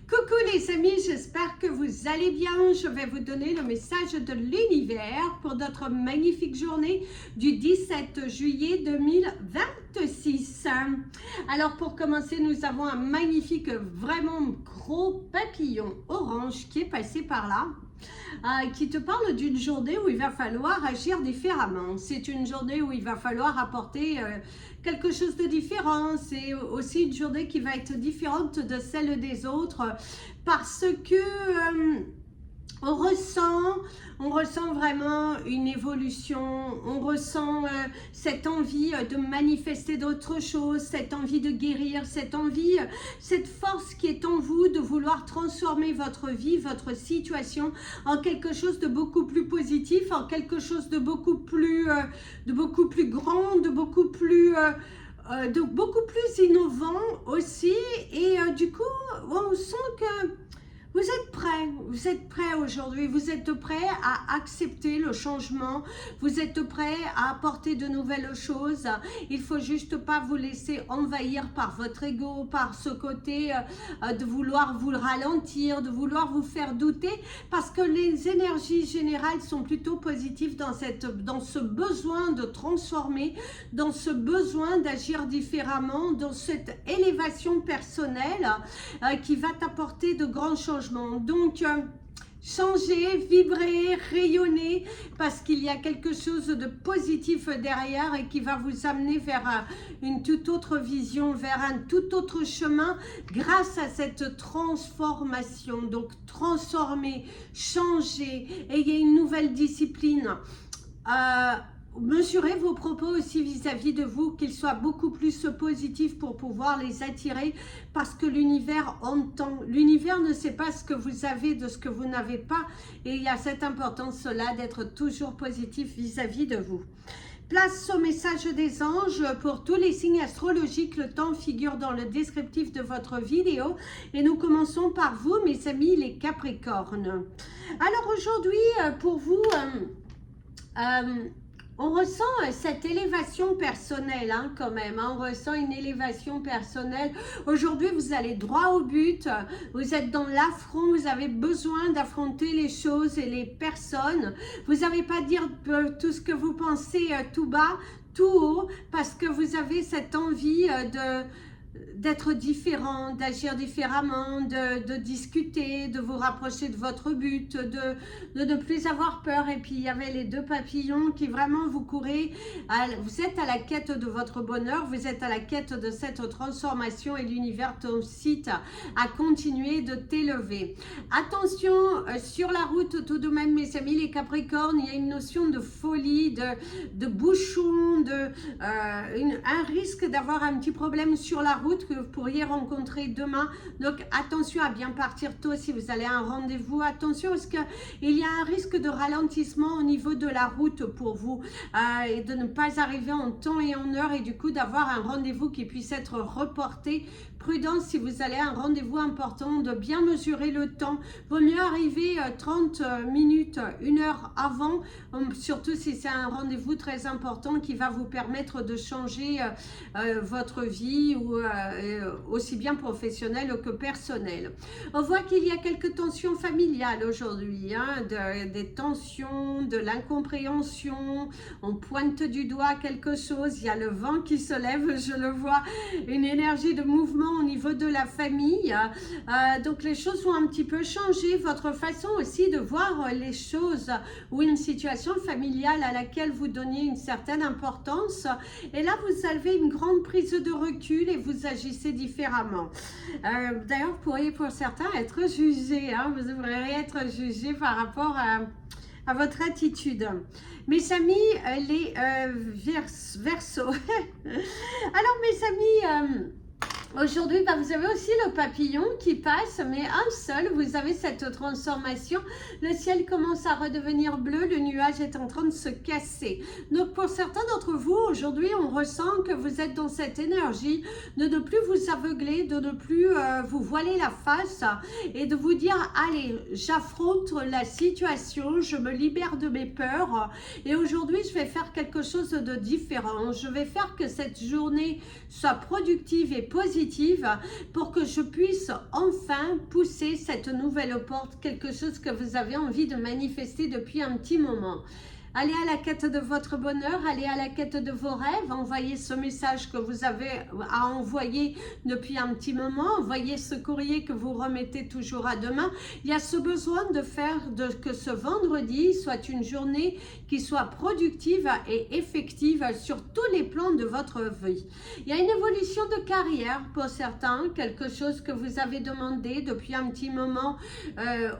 Coucou les amis, j'espère que vous allez bien. Je vais vous donner le message de l'univers pour notre magnifique journée du 17 juillet 2026. Alors pour commencer, nous avons un magnifique, vraiment gros papillon orange qui est passé par là. Qui te parle d'une journée où il va falloir agir différemment. C'est une journée où il va falloir apporter quelque chose de différent. C'est aussi une journée qui va être différente de celle des autres parce que on ressent vraiment une évolution, on ressent cette envie de manifester d'autres choses, cette envie de guérir, cette envie, cette force qui est en vous de vouloir transformer votre vie, votre situation en quelque chose de beaucoup plus positif, en quelque chose de beaucoup plus grand, de beaucoup plus innovant aussi. Et du coup, on sent que vous êtes prêts aujourd'hui, vous êtes prêts à accepter le changement, vous êtes prêts à apporter de nouvelles choses. Il faut juste pas vous laisser envahir par votre ego, par ce côté de vouloir vous ralentir, de vouloir vous faire douter, parce que les énergies générales sont plutôt positives dans ce besoin de transformer, dans ce besoin d'agir différemment, dans cette élévation personnelle qui va t'apporter de grands changements. Donc, changer, vibrer, rayonner, parce qu'il y a quelque chose de positif derrière et qui va vous amener vers une toute autre vision, vers un tout autre chemin grâce à cette transformation. Donc, transformer, changer, ayez une nouvelle discipline. Mesurez vos propos aussi vis-à-vis de vous, qu'ils soient beaucoup plus positifs pour pouvoir les attirer, parce que l'univers entend. L'univers ne sait pas ce que vous avez de ce que vous n'avez pas, et il y a cette importance-là d'être toujours positif vis-à-vis de vous. Place au message des anges pour tous les signes astrologiques. Le temps figure dans le descriptif de votre vidéo. Et nous commençons par vous, mes amis, les Capricornes. Alors aujourd'hui, pour vous... on ressent cette élévation personnelle quand même, on ressent une élévation personnelle. Aujourd'hui, vous allez droit au but, vous êtes dans l'affront, vous avez besoin d'affronter les choses et les personnes. Vous n'avez pas dire tout ce que vous pensez tout bas, tout haut, parce que vous avez cette envie d'être différent, d'agir différemment, de discuter, de vous rapprocher de votre but, de ne plus avoir peur. Et puis il y avait les deux papillons qui vraiment vous courez, vous êtes à la quête de votre bonheur, vous êtes à la quête de cette transformation et l'univers t'incite à continuer de t'élever. Attention, sur la route tout de même mes amis les Capricornes, il y a une notion de folie, de bouchon, un risque d'avoir un petit problème sur la route que vous pourriez rencontrer demain. Donc attention à bien partir tôt si vous allez à un rendez-vous. Attention parce qu'il y a un risque de ralentissement au niveau de la route pour vous et de ne pas arriver en temps et en heure et du coup d'avoir un rendez-vous qui puisse être reporté. Prudence si vous allez à un rendez-vous important, de bien mesurer le temps. Vaut mieux arriver 30 minutes, 1 heure avant, surtout si c'est un rendez-vous très important qui va vous permettre de changer votre vie ou aussi bien professionnelle que personnelle. On voit qu'il y a quelques tensions familiales aujourd'hui, des tensions, de l'incompréhension, on pointe du doigt quelque chose, il y a le vent qui se lève, je le vois, une énergie de mouvement au niveau de la famille, donc les choses vont un petit peu changer, votre façon aussi de voir les choses ou une situation familiale à laquelle vous donniez une certaine importance, et là vous avez une grande prise de recul et vous agissez différemment. D'ailleurs vous pourriez pour certains être jugé, vous devriez être jugé par rapport à votre attitude. Mes amis, les Verseaux. Alors mes amis, aujourd'hui, vous avez aussi le papillon qui passe, mais un seul, vous avez cette transformation. Le ciel commence à redevenir bleu, le nuage est en train de se casser. Donc pour certains d'entre vous, aujourd'hui, on ressent que vous êtes dans cette énergie de ne plus vous aveugler, de ne plus vous voiler la face et de vous dire, allez, j'affronte la situation, je me libère de mes peurs et aujourd'hui, je vais faire quelque chose de différent. Je vais faire que cette journée soit productive et positive positive pour que je puisse enfin pousser cette nouvelle porte, quelque chose que vous avez envie de manifester depuis un petit moment. Allez à la quête de votre bonheur, allez à la quête de vos rêves, envoyez ce message que vous avez à envoyer depuis un petit moment, envoyez ce courrier que vous remettez toujours à demain. Il y a ce besoin de faire que ce vendredi soit une journée qui soit productive et effective sur tous les plans de votre vie. Il y a une évolution de carrière pour certains, quelque chose que vous avez demandé depuis un petit moment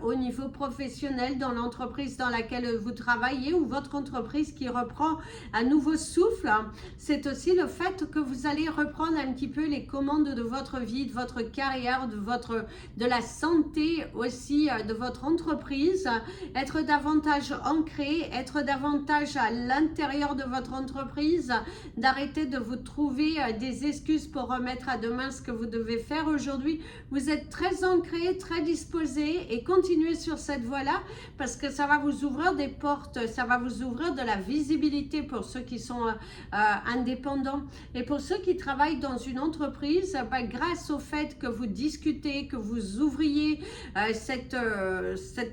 au niveau professionnel dans l'entreprise dans laquelle vous travaillez ou votre entreprise qui reprend un nouveau souffle. C'est aussi le fait que vous allez reprendre un petit peu les commandes de votre vie, de votre carrière, de la santé aussi, de votre entreprise, être davantage ancré, être davantage à l'intérieur de votre entreprise, d'arrêter de vous trouver des excuses pour remettre à demain ce que vous devez faire aujourd'hui. Vous êtes très ancré, très disposé et continuez sur cette voie-là parce que ça va vous ouvrir des portes, ça va vous ouvrir de la visibilité pour ceux qui sont indépendants et pour ceux qui travaillent dans une entreprise, grâce au fait que vous discutez, que vous ouvriez cette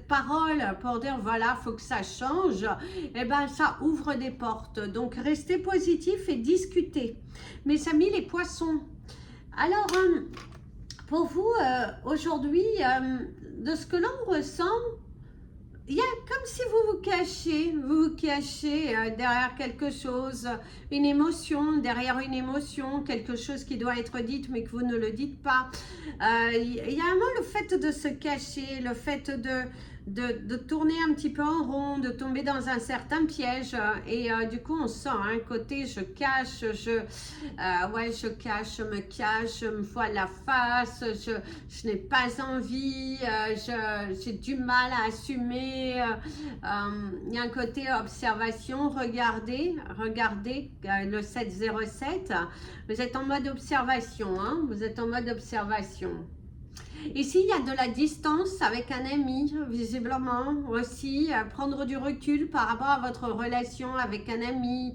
parole pour dire voilà, faut que ça change, et ben ça ouvre des portes. Donc restez positif et discutez. Mes amis les poissons, alors pour vous aujourd'hui, de ce que l'on ressent, il y a comme si vous vous cachez derrière quelque chose, une émotion, derrière une émotion, quelque chose qui doit être dit mais que vous ne le dites pas. Il y a vraiment le fait de se cacher, le fait de tourner un petit peu en rond, de tomber dans un certain piège et du coup on sent un côté je cache, je me cache, je me vois la face, je n'ai pas envie, j'ai du mal à assumer, il y a un côté observation, regardez le 707, vous êtes en mode observation, hein, vous êtes en mode observation. Ici, il y a de la distance avec un ami, visiblement aussi, prendre du recul par rapport à votre relation avec un ami,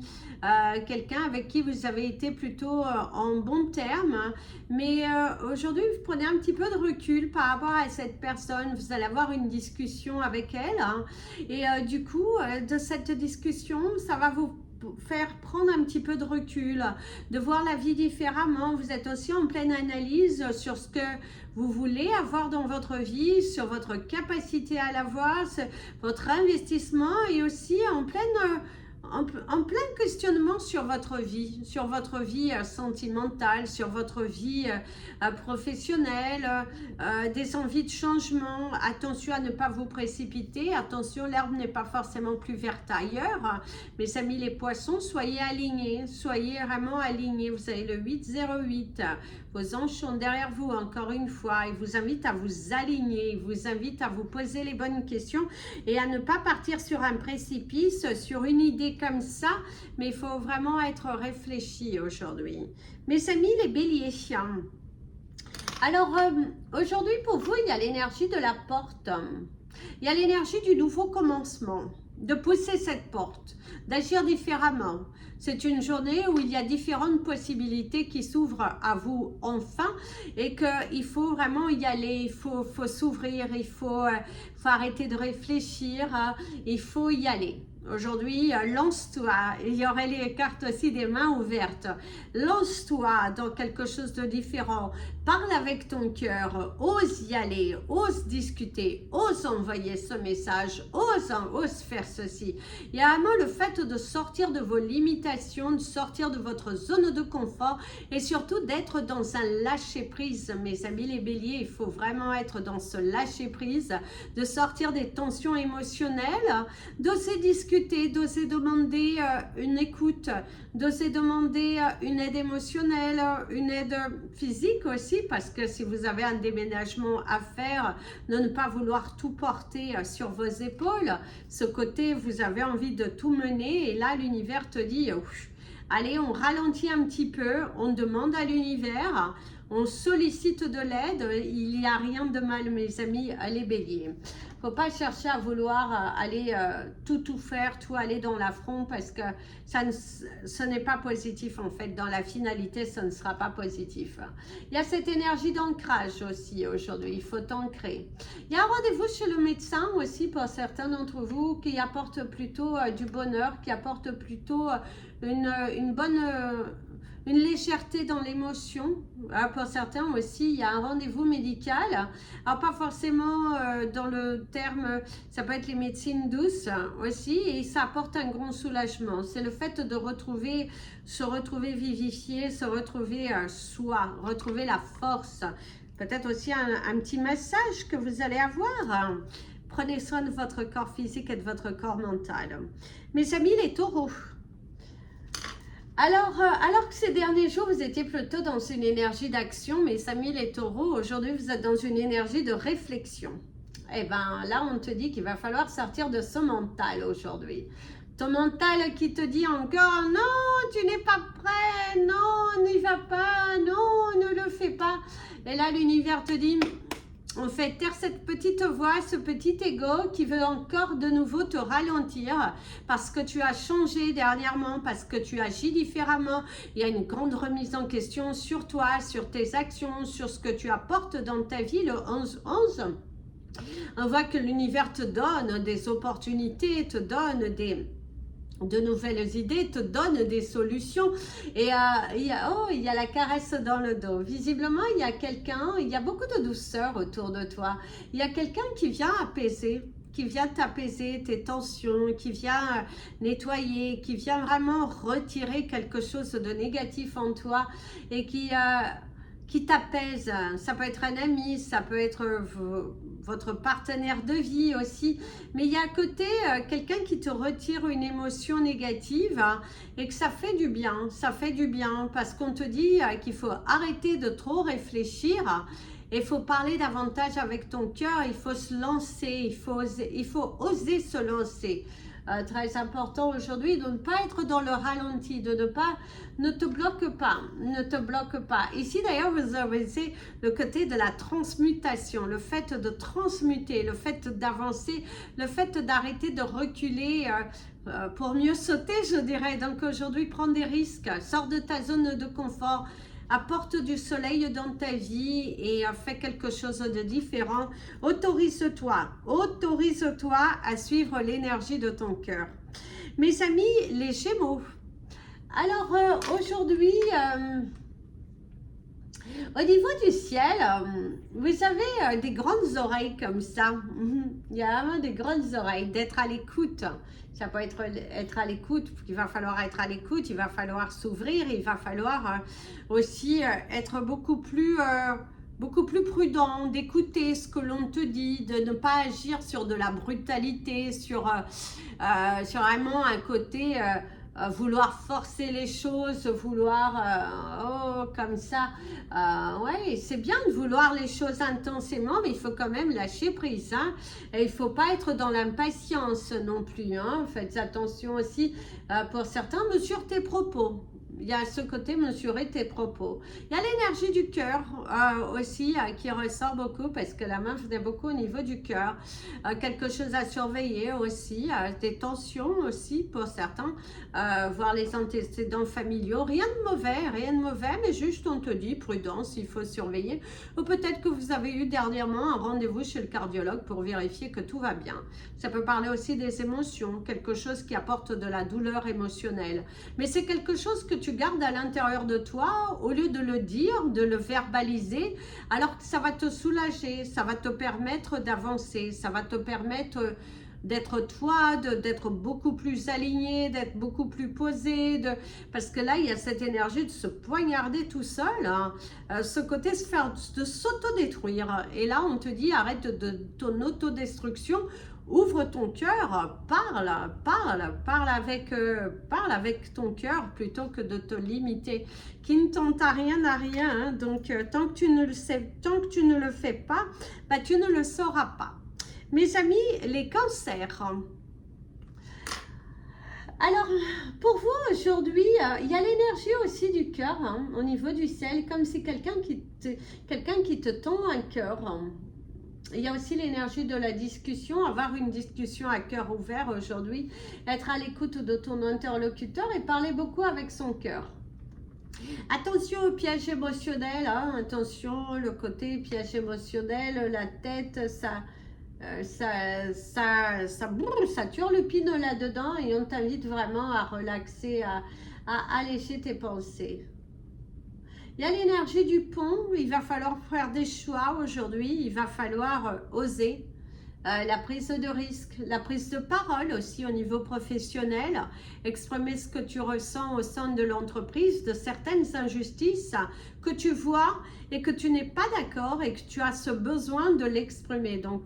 quelqu'un avec qui vous avez été plutôt en bon terme. Mais aujourd'hui, vous prenez un petit peu de recul par rapport à cette personne. Vous allez avoir une discussion avec elle. Hein, et du coup, de cette discussion, ça va vous faire prendre un petit peu de recul, de voir la vie différemment. Vous êtes aussi en pleine analyse sur ce que vous voulez avoir dans votre vie, sur votre capacité à l'avoir, votre investissement et aussi en plein questionnement sur votre vie sentimentale, sur votre vie professionnelle, des envies de changement. Attention à ne pas vous précipiter, attention, l'herbe n'est pas forcément plus verte ailleurs. Mes amis les poissons, soyez alignés, soyez vraiment alignés. Vous avez le 808, vos anges sont derrière vous encore une fois. Ils vous invitent à vous aligner, ils vous invitent à vous poser les bonnes questions et à ne pas partir sur un précipice, sur une idée comme ça, mais il faut vraiment être réfléchi aujourd'hui. Mes amis les béliers, alors aujourd'hui pour vous il y a l'énergie de la porte, il y a l'énergie du nouveau commencement, de pousser cette porte, d'agir différemment. C'est une journée où il y a différentes possibilités qui s'ouvrent à vous enfin et qu'il faut vraiment y aller, il faut s'ouvrir, il faut arrêter de réfléchir, il faut y aller. Aujourd'hui, lance-toi, il y aurait les cartes aussi des mains ouvertes. Lance-toi dans quelque chose de différent. Parle avec ton cœur, ose y aller, ose discuter, ose envoyer ce message, ose faire ceci. Il y a vraiment le fait de sortir de vos limitations, de sortir de votre zone de confort et surtout d'être dans un lâcher-prise. Mes amis les béliers, il faut vraiment être dans ce lâcher-prise, de sortir des tensions émotionnelles, d'oser discuter, d'oser demander une écoute, d'oser demander une aide émotionnelle, une aide physique aussi, parce que si vous avez un déménagement à faire, de ne pas vouloir tout porter sur vos épaules. Ce côté, vous avez envie de tout mener et là, l'univers te dit, allez, on ralentit un petit peu, on demande à l'univers, on sollicite de l'aide, il n'y a rien de mal, mes amis, les béliers. Il ne faut pas chercher à vouloir aller tout faire, tout aller dans l'affront, parce que ce n'est pas positif en fait. Dans la finalité, ce ne sera pas positif. Il y a cette énergie d'ancrage aussi aujourd'hui, il faut ancrer. Il y a un rendez-vous chez le médecin aussi pour certains d'entre vous qui apporte plutôt du bonheur, qui apporte plutôt une bonne... une légèreté dans l'émotion. Pour certains aussi, il y a un rendez-vous médical. Alors, pas forcément dans le terme, ça peut être les médecines douces aussi, et ça apporte un grand soulagement. C'est le fait de se retrouver vivifié, se retrouver soi, retrouver la force. Peut-être aussi un petit massage que vous allez avoir. Prenez soin de votre corps physique et de votre corps mental. Mes amis, les taureaux. Alors que ces derniers jours, vous étiez plutôt dans une énergie d'action, mes amis les taureaux, aujourd'hui, vous êtes dans une énergie de réflexion. Eh bien, là, on te dit qu'il va falloir sortir de ce mental aujourd'hui. Ton mental qui te dit encore, non, tu n'es pas prêt, non, n'y va pas, non, ne le fais pas. Et là, l'univers te dit... On fait taire cette petite voix, ce petit ego qui veut encore de nouveau te ralentir parce que tu as changé dernièrement, parce que tu agis différemment. Il y a une grande remise en question sur toi, sur tes actions, sur ce que tu apportes dans ta vie, le 11-11. On voit que l'univers te donne des opportunités, te donne de nouvelles idées, te donne des solutions et il y a la caresse dans le dos. Visiblement, il y a quelqu'un, il y a beaucoup de douceur autour de toi. Il y a quelqu'un qui vient apaiser, qui vient t'apaiser tes tensions, qui vient nettoyer, qui vient vraiment retirer quelque chose de négatif en toi et qui t'apaise. Ça peut être un ami, ça peut être votre partenaire de vie aussi, mais il y a à côté quelqu'un qui te retire une émotion négative et que ça fait du bien parce qu'on te dit qu'il faut arrêter de trop réfléchir. Il faut parler davantage avec ton cœur, il faut se lancer, il faut oser se lancer. Très important aujourd'hui de ne pas être dans le ralenti, ne te bloque pas. Ici d'ailleurs vous avez le côté de la transmutation, le fait de transmuter, le fait d'avancer, le fait d'arrêter de reculer pour mieux sauter, je dirais. Donc aujourd'hui prends des risques, sors de ta zone de confort, apporte du soleil dans ta vie et fais quelque chose de différent. Autorise-toi à suivre l'énergie de ton cœur. Mes amis, les Gémeaux. Alors aujourd'hui, au niveau du ciel, vous avez des grandes oreilles comme ça. Il y a vraiment des grandes oreilles, d'être à l'écoute. Ça peut être à l'écoute, il va falloir être à l'écoute, il va falloir s'ouvrir, il va falloir aussi être beaucoup plus prudent, d'écouter ce que l'on te dit, de ne pas agir sur de la brutalité, sur vraiment un côté... vouloir forcer les choses, vouloir comme ça, ouais, c'est bien de vouloir les choses intensément, mais il faut quand même lâcher prise, hein, et il faut pas être dans l'impatience non plus, hein. Faites attention aussi, pour certains, mesure tes propos. Il y a ce côté mesurer tes propos. Il y a l'énergie du cœur aussi qui ressort beaucoup parce que la main faisait beaucoup au niveau du cœur. Quelque chose à surveiller aussi, des tensions aussi pour certains, voir les antécédents familiaux. Rien de mauvais, mais juste on te dit prudence, il faut surveiller. Ou peut-être que vous avez eu dernièrement un rendez-vous chez le cardiologue pour vérifier que tout va bien. Ça peut parler aussi des émotions, quelque chose qui apporte de la douleur émotionnelle. Mais c'est quelque chose que tu gardes à l'intérieur de toi, au lieu de le dire, de le verbaliser, alors que ça va te soulager, ça va te permettre d'avancer, ça va te permettre d'être toi, d'être beaucoup plus aligné, d'être beaucoup plus posé, parce que là, il y a cette énergie de se poignarder tout seul, hein, ce côté de s'autodétruire. Et là, on te dit, arrête de ton autodestruction, ouvre ton cœur, parle avec ton cœur plutôt que de te limiter. Qui ne tente à rien n'a rien, hein, donc tant que tu ne le sais, tant que tu ne le fais pas, bah, tu ne le sauras pas. Mes amis, les cancers. Alors, pour vous aujourd'hui, il y a l'énergie aussi du cœur, hein, au niveau du ciel, comme si quelqu'un qui te tend un cœur. Il y a aussi l'énergie de la discussion, avoir une discussion à cœur ouvert aujourd'hui, être à l'écoute de ton interlocuteur et parler beaucoup avec son cœur. Attention au piège émotionnel, hein, attention le côté piège émotionnel, la tête, ça turlupine là-dedans et on t'invite vraiment à relaxer, à alléger tes pensées. Il y a l'énergie du pont, il va falloir faire des choix aujourd'hui, il va falloir oser. La prise de risque, la prise de parole aussi au niveau professionnel, exprimer ce que tu ressens au sein de l'entreprise, de certaines injustices que tu vois et que tu n'es pas d'accord et que tu as ce besoin de l'exprimer. Donc,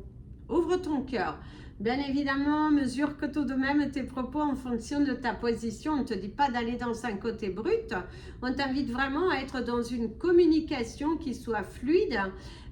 ouvre ton cœur. Bien évidemment, mesure que tout de même tes propos en fonction de ta position. On ne te dit pas d'aller dans un côté brut. On t'invite vraiment à être dans une communication qui soit fluide,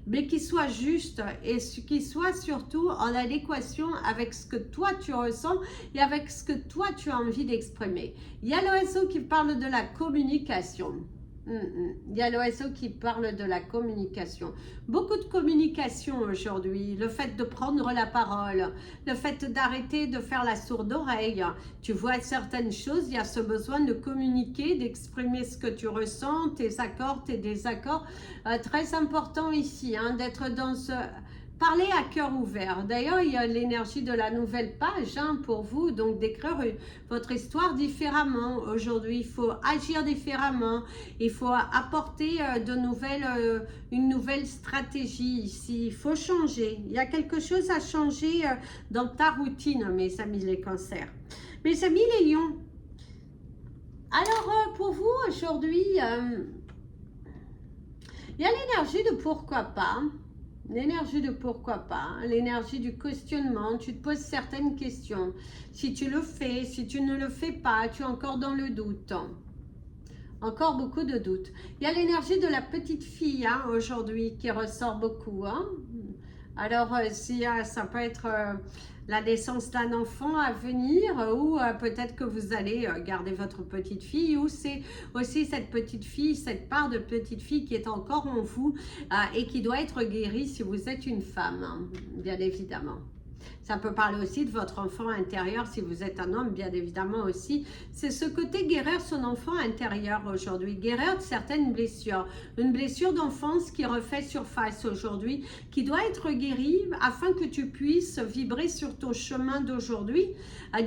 mais qui soit juste et qui soit surtout en adéquation avec ce que toi tu ressens et avec ce que toi tu as envie d'exprimer. Il y a l'oiseau qui parle de la communication. Il y a l'oiseau qui parle de la communication. Beaucoup de communication aujourd'hui. Le fait de prendre la parole, le fait d'arrêter de faire la sourde oreille. Tu vois certaines choses, il y a ce besoin de communiquer, d'exprimer ce que tu ressens, tes accords, tes désaccords. Très important ici, hein, d'être dans ce... Parlez à cœur ouvert. D'ailleurs, il y a l'énergie de la nouvelle page, hein, pour vous, donc d'écrire votre histoire différemment. Aujourd'hui, il faut agir différemment. Il faut apporter une nouvelle stratégie ici. Il faut changer. Il y a quelque chose à changer dans ta routine, mes amis les cancers. Mes amis les lions. Alors, pour vous, aujourd'hui, il y a l'énergie de pourquoi pas. L'énergie de pourquoi pas, l'énergie du questionnement, tu te poses certaines questions. Si tu le fais, si tu ne le fais pas, tu es encore dans le doute. Encore beaucoup de doutes. Il y a l'énergie de la petite fille, hein, aujourd'hui qui ressort beaucoup. Hein. Alors, ça peut être la naissance d'un enfant à venir ou peut-être que vous allez garder votre petite fille ou c'est aussi cette petite fille, cette part de petite fille qui est encore en vous et qui doit être guérie si vous êtes une femme, hein, bien évidemment. Ça peut parler aussi de votre enfant intérieur si vous êtes un homme, bien évidemment aussi. C'est ce côté guérir son enfant intérieur aujourd'hui, guérir de certaines blessures. Une blessure d'enfance qui refait surface aujourd'hui, qui doit être guérie afin que tu puisses vibrer sur ton chemin d'aujourd'hui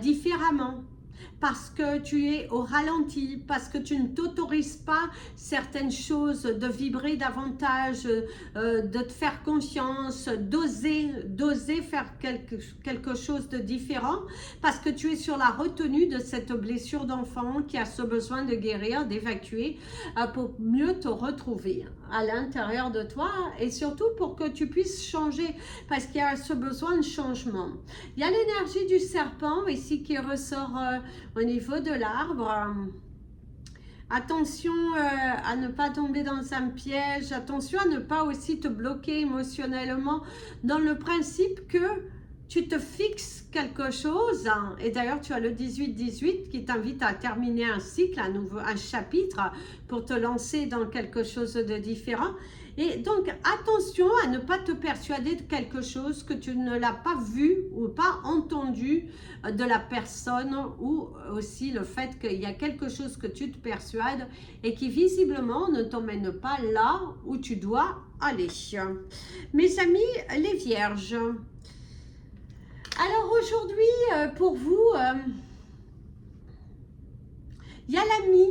différemment. Parce que tu es au ralenti, parce que tu ne t'autorises pas certaines choses, de vibrer davantage, de te faire confiance, d'oser faire quelque chose de différent, parce que tu es sur la retenue de cette blessure d'enfant qui a ce besoin de guérir, d'évacuer, pour mieux te retrouver à l'intérieur de toi et surtout pour que tu puisses changer, parce qu'il y a ce besoin de changement. Il y a l'énergie du serpent ici qui ressort au niveau de l'arbre. Attention à ne pas tomber dans un piège, attention à ne pas aussi te bloquer émotionnellement dans le principe que tu te fixes quelque chose, hein, et d'ailleurs tu as le 18-18 qui t'invite à terminer un cycle, un chapitre pour te lancer dans quelque chose de différent. Et donc attention à ne pas te persuader de quelque chose que tu ne l'as pas vu ou pas entendu de la personne, ou aussi le fait qu'il y a quelque chose que tu te persuades et qui visiblement ne t'emmène pas là où tu dois aller. Mes amis les vierges, alors aujourd'hui, pour vous, il y a l'ami,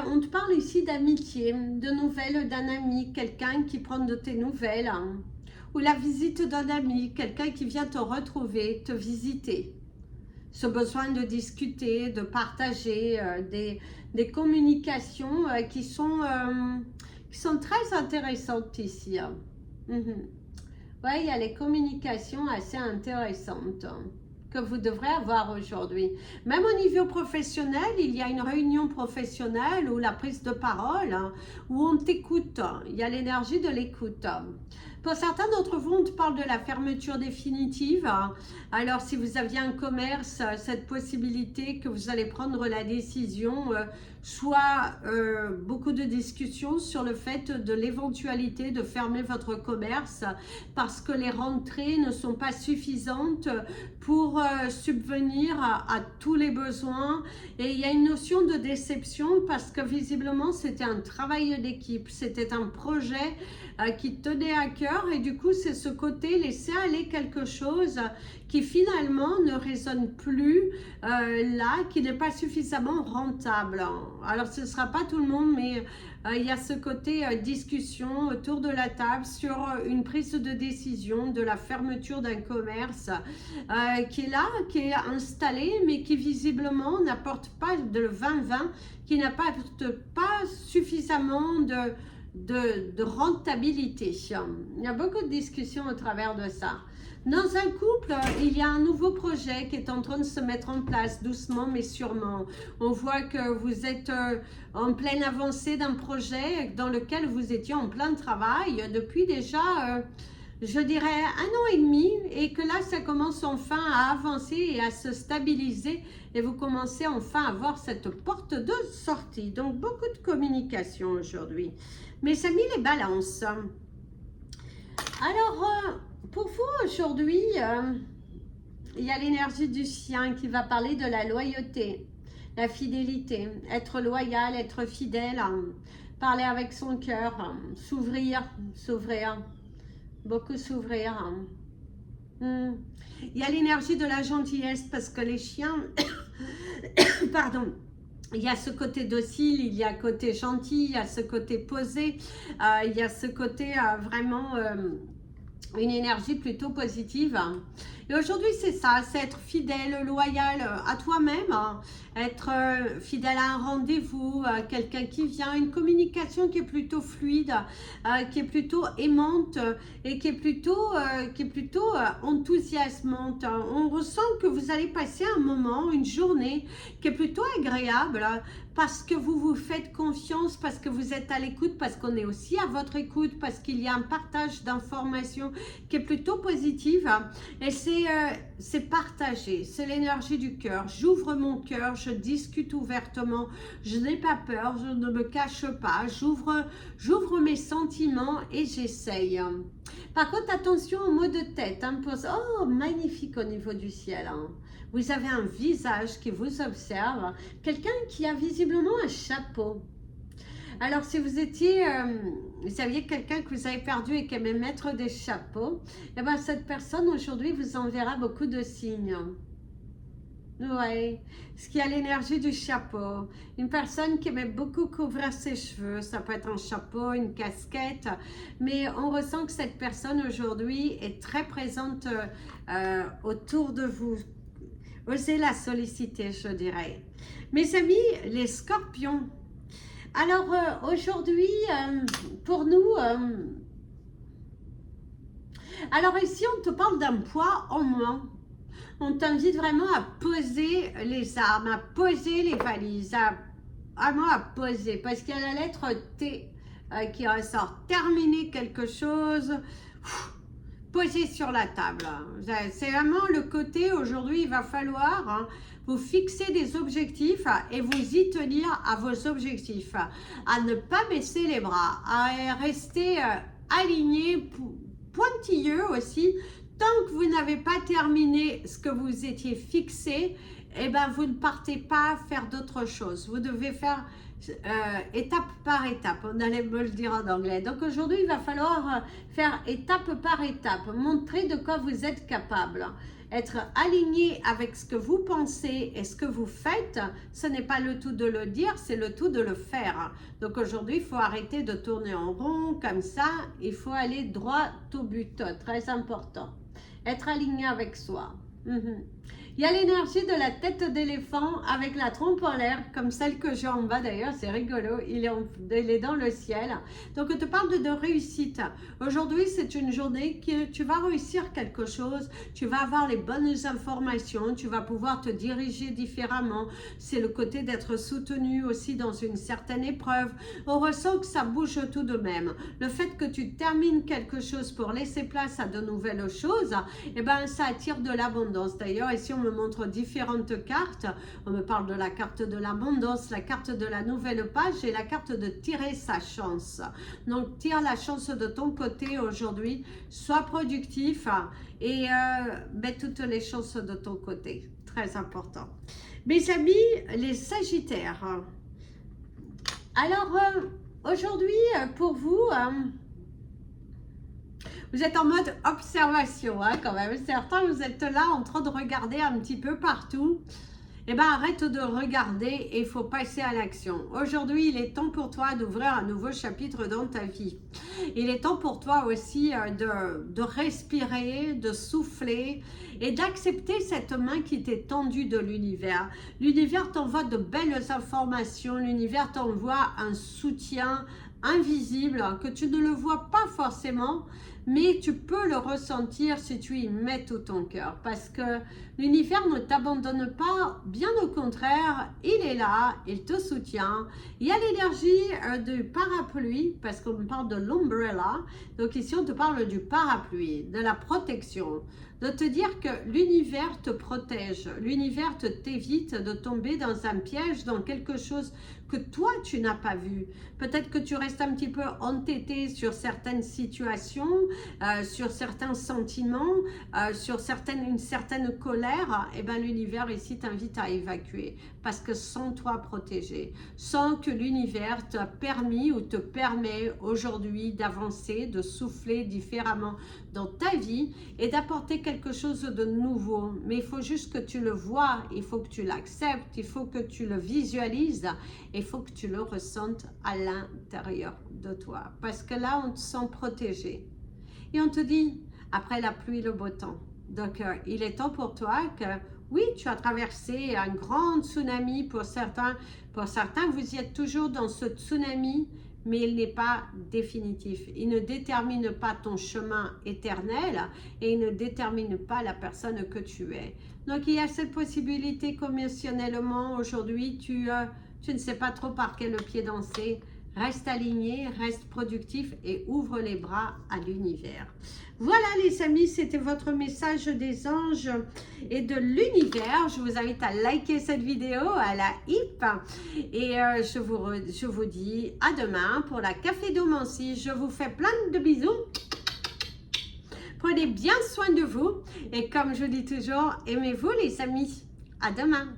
on te parle ici d'amitié, de nouvelles d'un ami, quelqu'un qui prend de tes nouvelles, hein, ou la visite d'un ami, quelqu'un qui vient te retrouver, te visiter. Ce besoin de discuter, de partager des communications qui sont très intéressantes ici. Hein. Oui, il y a les communications assez intéressantes que vous devrez avoir aujourd'hui. Même au niveau professionnel, il y a une réunion professionnelle ou la prise de parole, hein, où on t'écoute. Il y a l'énergie de l'écoute. Pour certains d'entre vous, on te parle de la fermeture définitive. Alors, si vous aviez un commerce, cette possibilité que vous allez prendre la décision, soit beaucoup de discussions sur le fait de l'éventualité de fermer votre commerce parce que les rentrées ne sont pas suffisantes pour subvenir à tous les besoins. Et il y a une notion de déception parce que visiblement, c'était un travail d'équipe, c'était un projet qui tenait à cœur et du coup c'est ce côté laisser aller quelque chose qui finalement ne résonne plus là, qui n'est pas suffisamment rentable. Alors ce ne sera pas tout le monde, mais il y a ce côté discussion autour de la table sur une prise de décision de la fermeture d'un commerce qui est là, qui est installé, mais qui visiblement n'apporte pas de 20-20, qui n'apporte pas suffisamment de rentabilité. Il y a beaucoup de discussions au travers de ça. Dans un couple, il y a un nouveau projet qui est en train de se mettre en place doucement mais sûrement. On voit que vous êtes en pleine avancée d'un projet dans lequel vous étiez en plein travail depuis déjà, je dirais, 1 an et demi et que là, ça commence enfin à avancer et à se stabiliser et vous commencez enfin à voir cette porte de sortie. Donc, beaucoup de communication aujourd'hui. Mes amis, les balances. Alors, pour vous aujourd'hui, il y a l'énergie du chien qui va parler de la loyauté, la fidélité, être loyal, être fidèle, parler avec son cœur, s'ouvrir, beaucoup s'ouvrir. Il y a l'énergie de la gentillesse parce que les chiens, pardon, il y a ce côté docile, il y a ce côté gentil, il y a ce côté posé, il y a ce côté vraiment une énergie plutôt positive. Et aujourd'hui, c'est ça, c'est être fidèle, loyal à toi-même, être fidèle à un rendez-vous, quelqu'un qui vient, une communication qui est plutôt fluide, qui est plutôt aimante et qui est plutôt enthousiasmante. On ressent que vous allez passer un moment, une journée qui est plutôt agréable parce que vous vous faites confiance, parce que vous êtes à l'écoute, parce qu'on est aussi à votre écoute, parce qu'il y a un partage d'informations qui est plutôt positive et c'est partagé, c'est l'énergie du cœur. J'ouvre mon cœur, je discute ouvertement, je n'ai pas peur, je ne me cache pas, j'ouvre mes sentiments et j'essaye. Par contre, attention au mot de tête. Oh, magnifique au niveau du ciel. Vous avez un visage qui vous observe, quelqu'un qui a visiblement un chapeau. Alors, si vous étiez, vous saviez quelqu'un que vous avez perdu et qui aimait mettre des chapeaux, eh bien, cette personne aujourd'hui vous enverra beaucoup de signes. Oui, ce qui a l'énergie du chapeau. Une personne qui aimait beaucoup couvrir ses cheveux, ça peut être un chapeau, une casquette, mais on ressent que cette personne aujourd'hui est très présente autour de vous. Osez la solliciter, je dirais. Mes amis, les scorpions. Alors, aujourd'hui, pour nous, alors ici, on te parle d'un poids en moins. On t'invite vraiment à poser les armes, à poser les valises, vraiment à poser, parce qu'il y a la lettre T qui ressort. Terminer quelque chose, poser sur la table. C'est vraiment le côté, aujourd'hui, il va falloir vous fixer des objectifs et vous y tenir à vos objectifs, à ne pas baisser les bras, à rester aligné, pointilleux aussi. Tant que vous n'avez pas terminé ce que vous étiez fixé, eh ben, vous ne partez pas faire d'autres choses. Vous devez faire étape par étape. On allait me le dire en anglais. Donc aujourd'hui, il va falloir faire étape par étape. Montrer de quoi vous êtes capable. Être aligné avec ce que vous pensez et ce que vous faites, ce n'est pas le tout de le dire, c'est le tout de le faire. Donc aujourd'hui, il faut arrêter de tourner en rond comme ça. Il faut aller droit au but. Très important. Être aligné avec soi. Il y a l'énergie de la tête d'éléphant avec la trompe en l'air, comme celle que j'ai en bas d'ailleurs, c'est rigolo, il est dans le ciel. Donc on te parle de réussite. Aujourd'hui, c'est une journée que tu vas réussir quelque chose, tu vas avoir les bonnes informations, tu vas pouvoir te diriger différemment. C'est le côté d'être soutenu aussi dans une certaine épreuve. On ressent que ça bouge tout de même. Le fait que tu termines quelque chose pour laisser place à de nouvelles choses, eh ben, ça attire de l'abondance. D'ailleurs, ici, on me montre différentes cartes. On me parle de la carte de l'abondance, la carte de la nouvelle page et la carte de tirer sa chance. Donc, tire la chance de ton côté aujourd'hui. Sois productif et mets toutes les chances de ton côté. Très important. Mes amis, les Sagittaires. Alors, aujourd'hui, pour vous... vous êtes en mode observation, hein, quand même. Certains, vous êtes là en train de regarder un petit peu partout. Eh bien, arrête de regarder et il faut passer à l'action. Aujourd'hui, il est temps pour toi d'ouvrir un nouveau chapitre dans ta vie. Il est temps pour toi aussi de respirer, de souffler et d'accepter cette main qui t'est tendue de l'univers. L'univers t'envoie de belles informations, l'univers t'envoie un soutien invisible que tu ne le vois pas forcément, mais tu peux le ressentir si tu y mets tout ton cœur, parce que l'univers ne t'abandonne pas, bien au contraire, il est là, il te soutient. Il y a l'énergie du parapluie, parce qu'on parle de l'umbrella, donc ici on te parle du parapluie, de la protection, de te dire que l'univers te protège, l'univers t'évite de tomber dans un piège, dans quelque chose que toi tu n'as pas vu. Peut-être que tu restes un petit peu entêté sur certaines situations, sur certains sentiments, sur une certaine colère. Et bien l'univers ici t'invite à évacuer, parce que sans toi protégé, sans que l'univers t'a permis ou te permet aujourd'hui d'avancer, de souffler différemment dans ta vie et d'apporter quelque chose de nouveau. Mais il faut juste que tu le vois, il faut que tu l'acceptes, il faut que tu le visualises, il faut que tu le ressentes à l'intérieur de toi. Parce que là, on te sent protégé. Et on te dit, après la pluie, le beau temps. Donc, il est temps pour toi que, oui, tu as traversé un grand tsunami pour certains. Pour certains, vous y êtes toujours dans ce tsunami, mais il n'est pas définitif. Il ne détermine pas ton chemin éternel et il ne détermine pas la personne que tu es. Donc, il y a cette possibilité qu'émotionnellement, aujourd'hui, tu ne sais pas trop par quel pied danser. Reste aligné, reste productif et ouvre les bras à l'univers. Voilà les amis, c'était votre message des anges et de l'univers. Je vous invite à liker cette vidéo, à la hip. Et je vous dis à demain pour la Café Domancy. Je vous fais plein de bisous. Prenez bien soin de vous. Et comme je dis toujours, aimez-vous les amis. À demain.